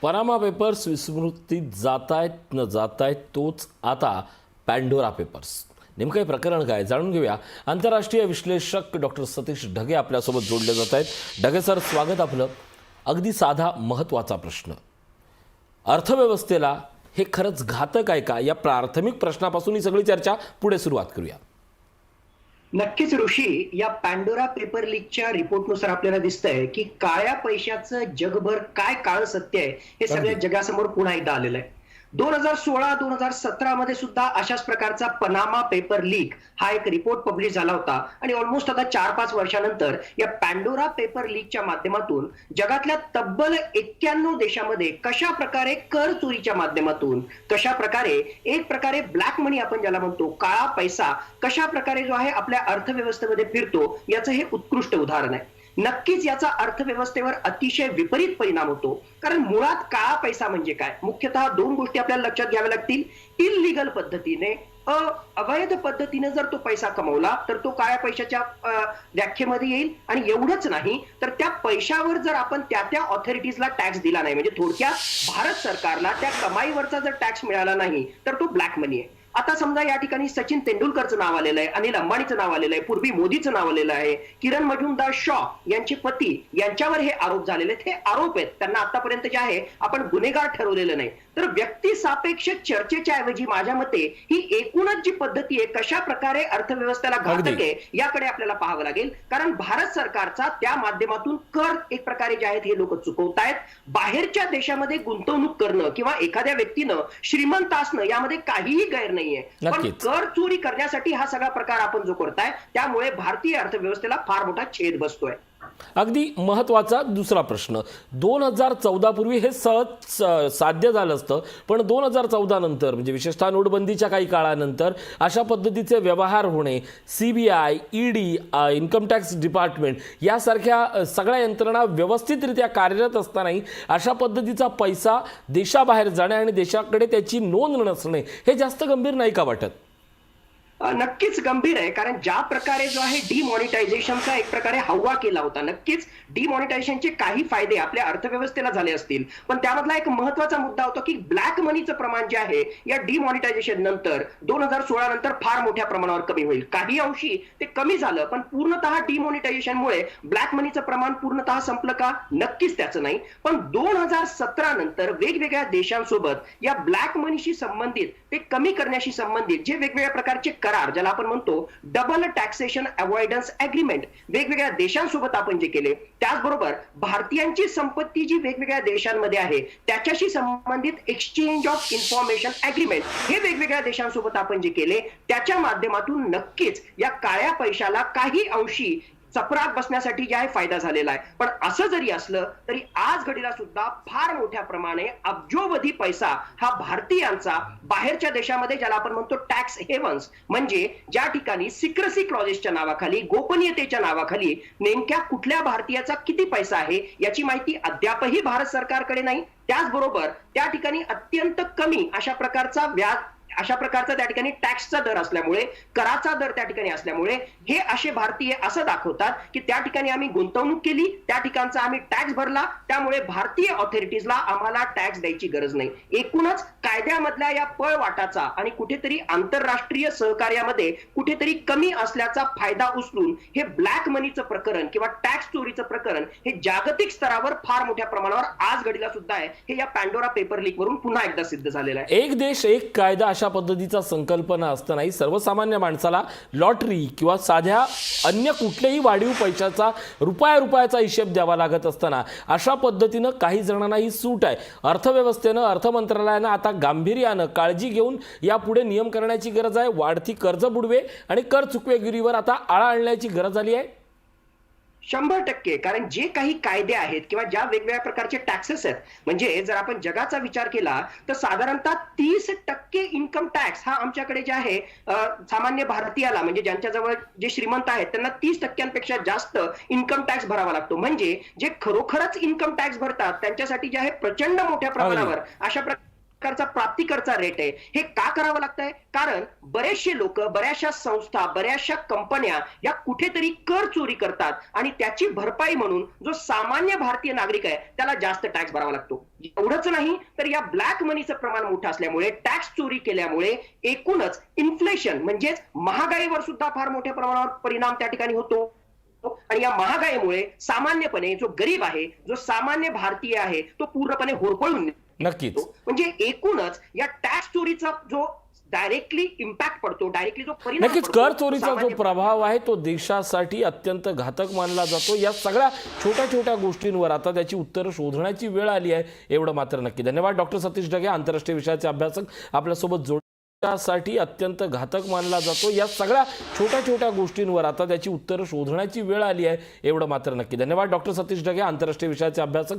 Panama papers विस्मृतीत जातायत न जातायत तोच आता पॅन्डोरा पेपर्स. नेमकं हे प्रकरण काय जाणून घेऊया. आंतरराष्ट्रीय विश्लेषक डॉक्टर सतीश ढगे आपल्यासोबत जोडले जात आहेत. ढगे सर, स्वागत आपलं. अगदी साधा महत्त्वाचा प्रश्न, अर्थव्यवस्थेला हे खरंच घातक आहे का? या प्राथमिक प्रश्नापासून ही सगळी चर्चा पुढे सुरुवात करूया. नक्कीच ऋषी, या पॅन्डोरा पेपर लीकच्या रिपोर्टनुसार आपल्याला दिसतंय की काळ्या पैशाचं जगभर काय काळ सत्य आहे हे सगळ्या जगासमोर पुन्हा एकदा आलेलं आहे. 2016-2017 मध्ये सुद्धा अशाच प्रकारचा पनामा पेपर लीक हा एक रिपोर्ट पब्लिश झाला होता आणि ऑलमोस्ट आता 4-5 वर्षानंतर या पॅन्डोरा पेपर लीकच्या माध्यमातून जगातल्या तब्बल 91 देशामध्ये कशा प्रकारे कर चोरीच्या माध्यमातून, कशा प्रकारे एक प्रकारे ब्लॅक मनी आपण ज्याला म्हणतो, काळा पैसा कशा प्रकारे जो आहे आपल्या अर्थव्यवस्थेमध्ये फिरतो याचं हे उत्कृष्ट उदाहरण आहे. नक्कीच याचा अर्थव्यवस्थेवर अतिशय विपरीत परिणाम होतो, कारण मुळात काळा पैसा म्हणजे काय? मुख्यतः दोन गोष्टी आपल्याला लक्षात घ्याव्या लागतील. इल्लीगल पद्धतीने, अवैध पद्धतीने जर तो पैसा कमवला तर तो काळ्या पैशाच्या व्याख्येमध्ये येईल. आणि एवढंच नाही तर त्या पैशावर जर आपण त्या ऑथॉरिटीजला टॅक्स दिला नाही, म्हणजे थोडक्यात भारत सरकारला त्या कमाईवरचा जर टॅक्स मिळाला नाही तर तो ब्लॅक मनी आहे. आता समजा या ठिकाणी सचिन तेंडुलकरचं नाव आलेलं आहे, अनिल अंबानीचं नाव आलेलं आहे, पूर्वी मोदीचं नाव आलेलं आहे, किरण मजुमदार शॉ यांचे पती यांच्यावर हे आरोप झालेले आहेत. हे आरोप आहेत, त्यांना आतापर्यंत जे आहे आपण गुन्हेगार ठरवलेलं नाही. तर व्यक्ती सापेक्ष चर्चेच्या ऐवजी माझ्या मते ही एकूणच जी पद्धती आहे कशा प्रकारे अर्थव्यवस्थेला घातक आहे याकडे आपल्याला पाहावं लागेल. कारण भारत सरकारचा त्या माध्यमातून कर एक प्रकारे जे आहेत हे लोक चुकवतायत. बाहेरच्या देशामध्ये गुंतवणूक करणं किंवा एखाद्या व्यक्तीनं श्रीमंत असणं यामध्ये काहीही गैर नाहीये, पण कर चोरी करण्यासाठी हा सगळा प्रकार आपण जो करताय त्यामुळे भारतीय अर्थव्यवस्थेला फार मोठा छेद बसतोय. अगदी महत्त्वाचा दुसरा प्रश्न, 2014 पूर्वी हे सहज साध्य झालं असतं, पण 2014 नंतर म्हणजे विशेषतः नोटबंदीच्या काही काळानंतर अशा पद्धतीचे व्यवहार होणे, CBI, ED, income tax department यासारख्या सगळ्या यंत्रणा व्यवस्थितरित्या कार्यरत असतानाही अशा पद्धतीचा पैसा देशाबाहेर जाणे आणि देशाकडे त्याची नोंद नसणे हे जास्त गंभीर नाही का वाटत? नक्कीच गंभीर आहे, कारण ज्या प्रकारे जो आहे डिमॉनिटायझेशनचा एक प्रकारे हव्वा केला होता, नक्कीच डिमॉनिटायझेशनचे काही फायदे आपल्या अर्थव्यवस्थेला झाले असतील, पण त्यामधला एक महत्वाचा मुद्दा होता की ब्लॅक मनीचं प्रमाण जे आहे या डिमॉनिटायझेशन नंतर 2016 नंतर फार मोठ्या प्रमाणावर कमी होईल. काही अंशी ते कमी झालं, पण पूर्णतः डिमॉनिटायझेशनमुळे ब्लॅक मनीचं प्रमाण पूर्णतः संपलं का? नक्कीच त्याचं नाही. पण 2017 नंतर वेगवेगळ्या देशांसोबत या ब्लॅक मनीशी संबंधित, ते कमी करण्याशी संबंधित जे वेगवेगळ्या प्रकारचे करार ज्याला आपण म्हणतो डबल टॅक्सेशन अवॉइडन्स अग्रीमेंट वेगवेगळ्या देशांसोबत आपण जे केले, त्याचबरोबर भारतीयांची संपत्ती जी वेगवेगळ्या देशांमध्ये आहे त्याच्याशी संबंधित एक्सचेंज ऑफ इन्फॉर्मेशन अग्रीमेंट हे वेगवेगळ्या देशांसोबत आपण जे केले त्याच्या माध्यमातून नक्कीच या काळ्या पैशाला काही अंशी चपराक बसण्यासाठी जे आहे फायदा झालेला आहे. पण असं जरी असलं तरी आज घडीला सुद्धा फार मोठ्या प्रमाणे अब्जोवधी पैसा हा भारतीयांचा बाहेरच्या देशामध्ये ज्याला आपण म्हणतो टॅक्स हेवन्स, म्हणजे ज्या ठिकाणी सिक्रेसी क्लॉजेसच्या नावाखाली, गोपनीयतेच्या नावाखाली नेमक्या कुठल्या भारतीयाचा किती पैसा आहे याची माहिती अद्यापही भारत सरकारकडे नाही. त्याचबरोबर त्या ठिकाणी अत्यंत कमी अशा प्रकारचा त्या ठिकाणी टॅक्सचा दर असल्यामुळे, कराचा दर त्या ठिकाणी असल्यामुळे हे असे भारतीय असं दाखवतात की त्या ठिकाणी आम्ही गुंतवणूक केली, त्या ठिकाणचा आम्ही टॅक्स भरला, त्यामुळे भारतीय ऑथॉरिटीजला आम्हाला टॅक्स द्यायची गरज नाही. एकूणच कायद्यामधल्या या पळवाटाचा आणि कुठेतरी आंतरराष्ट्रीय सहकार्यामध्ये कुठेतरी कमी असल्याचा फायदा उचलून हे ब्लॅक मनीचं प्रकरण किंवा टॅक्स चोरीचं प्रकरण हे जागतिक स्तरावर फार मोठ्या प्रमाणावर आज घडीला सुद्धा आहे. हे या पॅन्डोरा पेपर लीक वरून पुन्हा एकदा सिद्ध झालेलं आहे. एक देश एक कायदा अशा पद्धतीचा संकल्पना असतानाही सर्वसामान्य माणसाला लॉटरी किंवा साध्या अन्य कुठल्याही वाढीव पैशाचा रुपयाचा हिशेब द्यावा लागत असताना अशा पद्धतीनं काही जणांना ही सूट आहे. अर्थव्यवस्थेनं, अर्थ मंत्रालयानं आता गांभीर्यानं काळजी घेऊन यापुढे नियम करण्याची गरज आहे. वाढती कर्ज बुडवे आणि कर चुकवेगिरीवर आता आळा आणण्याची गरज आली आहे. 100%, कारण जे काही कायदे आहेत किंवा ज्या वेगवेगळ्या प्रकारचे टॅक्सेस आहेत, म्हणजे जर आपण जगाचा विचार केला तर साधारणतः 30% इन्कम टॅक्स हा आमच्याकडे जे आहे सामान्य भारतीयाला, म्हणजे ज्यांच्याजवळ जे श्रीमंत आहेत त्यांना 30%पेक्षा जास्त इन्कम टॅक्स भरावा लागतो. म्हणजे जे खरोखरच इन्कम टॅक्स भरतात त्यांच्यासाठी जे आहे प्रचंड मोठ्या प्रमाणावर अशा प्रकारचा प्राप्तिकरचा रेट आहे हे का करावं लागतंय? कारण बरेचसे लोक, बऱ्याचशा संस्था, बऱ्याचशा कंपन्या या कुठेतरी कर चोरी करतात आणि त्याची भरपाई म्हणून जो सामान्य भारतीय नागरिक आहे त्याला जास्त टॅक्स भरावा लागतो. एवढंच नाही तर या ब्लॅक मनीचं प्रमाण मोठं असल्यामुळे, टॅक्स चोरी केल्यामुळे एकूणच इन्फ्लेशन म्हणजेच महागाईवर सुद्धा फार मोठ्या प्रमाणावर परिणाम त्या ठिकाणी होतो. आणि या महागाईमुळे सामान्यपणे जो गरीब आहे, जो सामान्य भारतीय आहे तो पूर्णपणे होरपळून नक्कीच. म्हणजे एकूणच या टॅक्स चोरीचा जो डायरेक्टली इम्पॅक्ट पडतो, डायरेक्टली जो परिणाम नक्कीच पडतो, कर चोरीचा जो सामान्य प्रभाव आहे तो देशासाठी अत्यंत घातक मानला जातो. या सगळ्या छोट्या छोट्या गोष्टींवर आता त्याची उत्तरं शोधण्याची वेळ आली आहे, एवढं मात्र नक्की. धन्यवाद डॉक्टर सतीश ढगे, आंतरराष्ट्रीय विषयाचे अभ्यासक, आपल्यासोबत साठी अत्यंत घातक मानला जातो. या सगळ्या छोट्या छोट्या गोष्टींवर आता त्याची उत्तरं शोधण्याची वेळ आली आहे, एवढं मात्र नक्की. धन्यवाद डॉक्टर सतीश ढगे, आंतरराष्ट्रीय विषयाचे अभ्यासक.